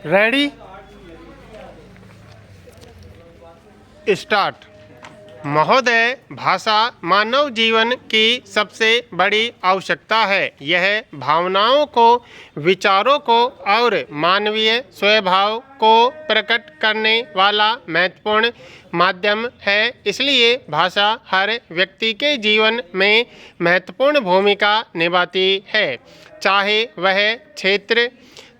Ready start. महोदय, भाषा मानव जीवन की सबसे बड़ी आवश्यकता है। यह भावनाओं को, विचारों को और मानवीय स्वभाव को प्रकट करने वाला महत्वपूर्ण माध्यम है। इसलिए भाषा हर व्यक्ति के जीवन में महत्वपूर्ण भूमिका निभाती है, चाहे वह क्षेत्र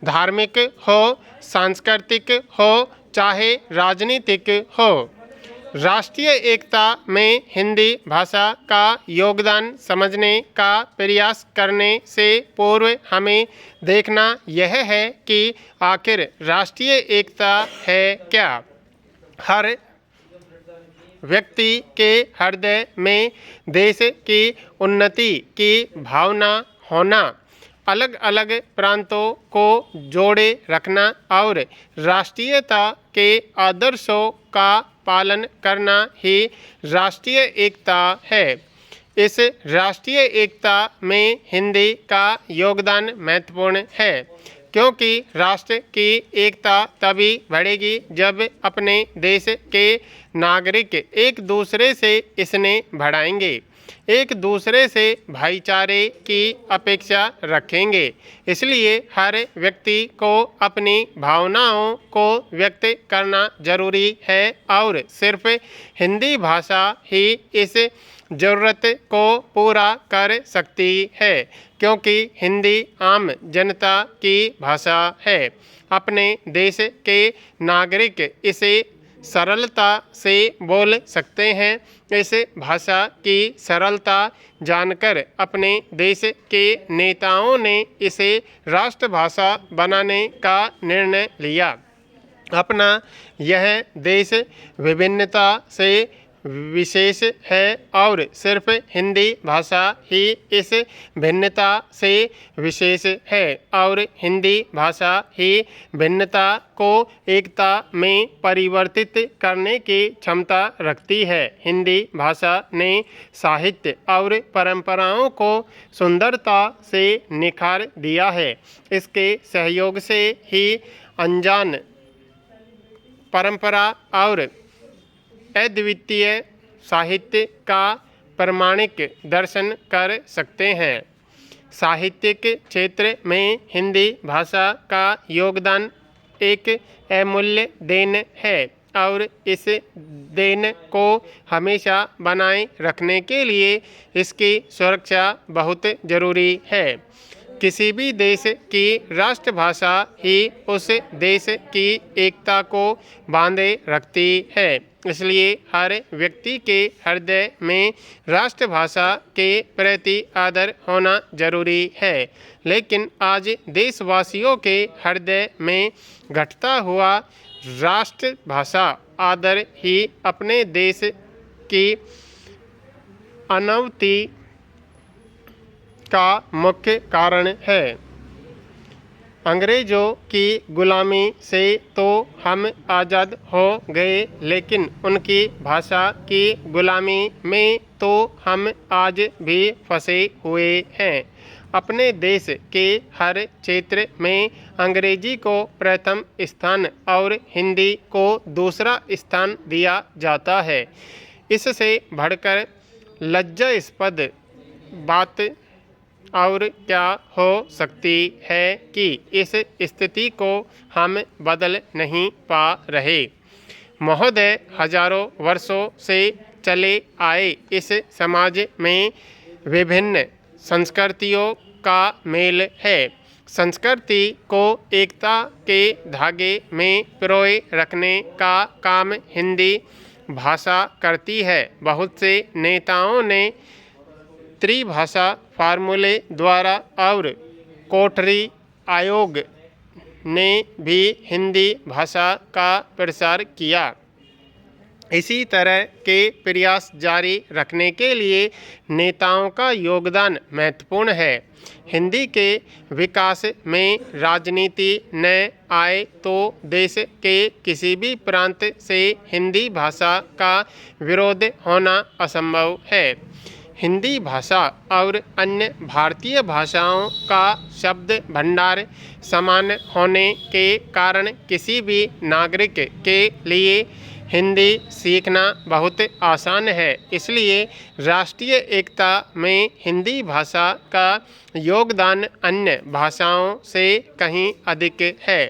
धार्मिक हो, सांस्कृतिक हो, चाहे राजनीतिक हो। राष्ट्रीय एकता में हिंदी भाषा का योगदान समझने का प्रयास करने से पूर्व हमें देखना यह है कि आखिर राष्ट्रीय एकता है क्या। हर व्यक्ति के हृदय में देश की उन्नति की भावना होना, अलग अलग प्रांतों को जोड़े रखना और राष्ट्रीयता के आदर्शों का पालन करना ही राष्ट्रीय एकता है। इस राष्ट्रीय एकता में हिंदी का योगदान महत्वपूर्ण है, क्योंकि राष्ट्र की एकता तभी बढ़ेगी जब अपने देश के नागरिक एक दूसरे से इसने बढ़ाएंगे, एक दूसरे से भाईचारे की अपेक्षा रखेंगे। इसलिए हर व्यक्ति को अपनी भावनाओं को व्यक्त करना जरूरी है और सिर्फ हिंदी भाषा ही इस ज़रूरत को पूरा कर सकती है, क्योंकि हिंदी आम जनता की भाषा है। अपने देश के नागरिक इसे सरलता से बोल सकते हैं। इस भाषा की सरलता जानकर अपने देश के नेताओं ने इसे राष्ट्रभाषा बनाने का निर्णय लिया। अपना यह देश विभिन्नता से विशेष है और सिर्फ हिंदी भाषा ही इस भिन्नता से विशेष है और हिंदी भाषा ही भिन्नता को एकता में परिवर्तित करने की क्षमता रखती है। हिंदी भाषा ने साहित्य और परंपराओं को सुंदरता से निखार दिया है। इसके सहयोग से ही अनजान परंपरा और अद्वितीय साहित्य का प्रमाणिक दर्शन कर सकते हैं। साहित्यिक क्षेत्र में हिंदी भाषा का योगदान एक अमूल्य देन है और इस देन को हमेशा बनाए रखने के लिए इसकी सुरक्षा बहुत ज़रूरी है। किसी भी देश की राष्ट्रभाषा ही उस देश की एकता को बांधे रखती है। इसलिए हर व्यक्ति के हृदय में राष्ट्रभाषा के प्रति आदर होना जरूरी है। लेकिन आज देशवासियों के हृदय में घटता हुआ राष्ट्रभाषा आदर ही अपने देश की अनवति का मुख्य कारण है। अंग्रेज़ों की गुलामी से तो हम आज़ाद हो गए, लेकिन उनकी भाषा की गुलामी में तो हम आज भी फंसे हुए हैं। अपने देश के हर क्षेत्र में अंग्रेजी को प्रथम स्थान और हिंदी को दूसरा स्थान दिया जाता है। इससे बढ़कर लज्जास्पद बात और क्या हो सकती है कि इस स्थिति को हम बदल नहीं पा रहे। महोदय, हजारों वर्षों से चले आए इस समाज में विभिन्न संस्कृतियों का मेल है। संस्कृति को एकता के धागे में पिरोए रखने का काम हिंदी भाषा करती है। बहुत से नेताओं ने त्रिभाषा फार्मूले द्वारा और कोठरी आयोग ने भी हिंदी भाषा का प्रसार किया। इसी तरह के प्रयास जारी रखने के लिए नेताओं का योगदान महत्वपूर्ण है। हिंदी के विकास में राजनीति न आए तो देश के किसी भी प्रांत से हिंदी भाषा का विरोध होना असंभव है। हिंदी भाषा और अन्य भारतीय भाषाओं का शब्द भंडार समान होने के कारण किसी भी नागरिक के लिए हिंदी सीखना बहुत आसान है। इसलिए राष्ट्रीय एकता में हिंदी भाषा का योगदान अन्य भाषाओं से कहीं अधिक है।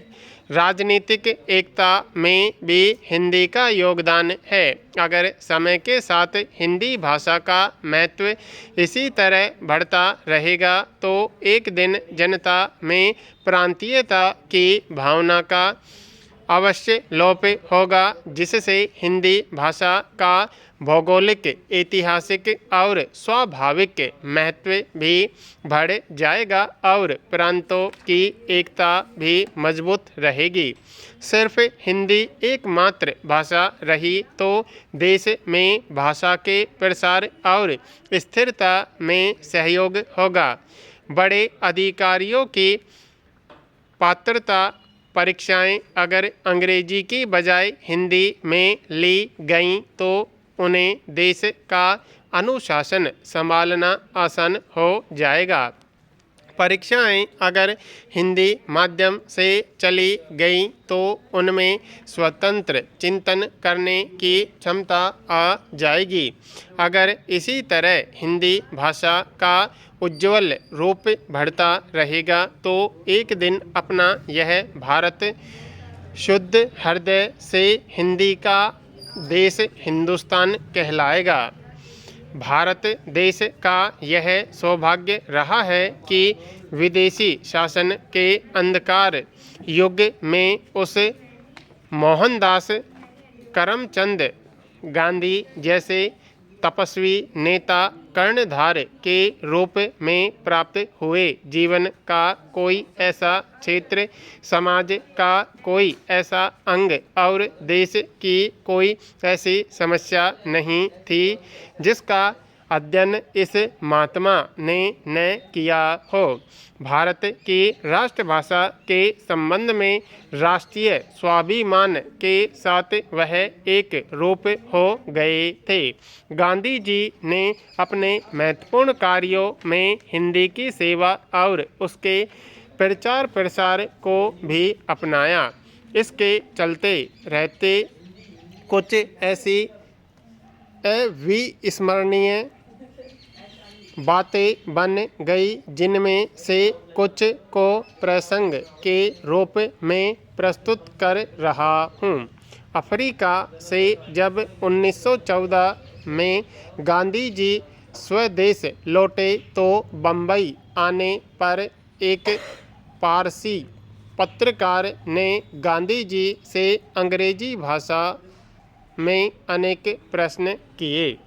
राजनीतिक एकता में भी हिंदी का योगदान है। अगर समय के साथ हिंदी भाषा का महत्व इसी तरह बढ़ता रहेगा तो एक दिन जनता में प्रांतीयता की भावना का अवश्य लोप होगा, जिससे हिंदी भाषा का भौगोलिक, ऐतिहासिक और स्वाभाविक महत्व भी बढ़ जाएगा और प्रांतों की एकता भी मजबूत रहेगी। सिर्फ हिंदी एकमात्र भाषा रही तो देश में भाषा के प्रसार और स्थिरता में सहयोग होगा। बड़े अधिकारियों की पात्रता परीक्षाएं अगर अंग्रेजी की बजाय हिंदी में ली गईं तो उन्हें देश का अनुशासन संभालना आसान हो जाएगा। परीक्षाएं अगर हिंदी माध्यम से चली गईं तो उनमें स्वतंत्र चिंतन करने की क्षमता आ जाएगी। अगर इसी तरह हिंदी भाषा का उज्ज्वल रूप बढ़ता रहेगा तो एक दिन अपना यह भारत शुद्ध हृदय से हिंदी का देश हिंदुस्तान कहलाएगा। भारत देश का यह सौभाग्य रहा है कि विदेशी शासन के अंधकार युग में उस मोहनदास करमचंद गांधी जैसे तपस्वी नेता कर्णधार के रूप में प्राप्त हुए। जीवन का कोई ऐसा क्षेत्र, समाज का कोई ऐसा अंग और देश की कोई ऐसी समस्या नहीं थी जिसका अध्ययन इस महात्मा ने न किया हो। भारत की राष्ट्रभाषा के संबंध में राष्ट्रीय स्वाभिमान के साथ वह एक रूप हो गए थे। गांधी जी ने अपने महत्वपूर्ण कार्यों में हिंदी की सेवा और उसके प्रचार प्रसार को भी अपनाया। इसके चलते रहते कुछ ऐसी अविस्मरणीय बातें बन गई जिनमें से कुछ को प्रसंग के रूप में प्रस्तुत कर रहा हूँ। अफ्रीका से जब 1914 में गांधी जी स्वदेश लौटे तो बम्बई आने पर एक पारसी पत्रकार ने गांधी जी से अंग्रेजी भाषा में अनेक प्रश्न किए।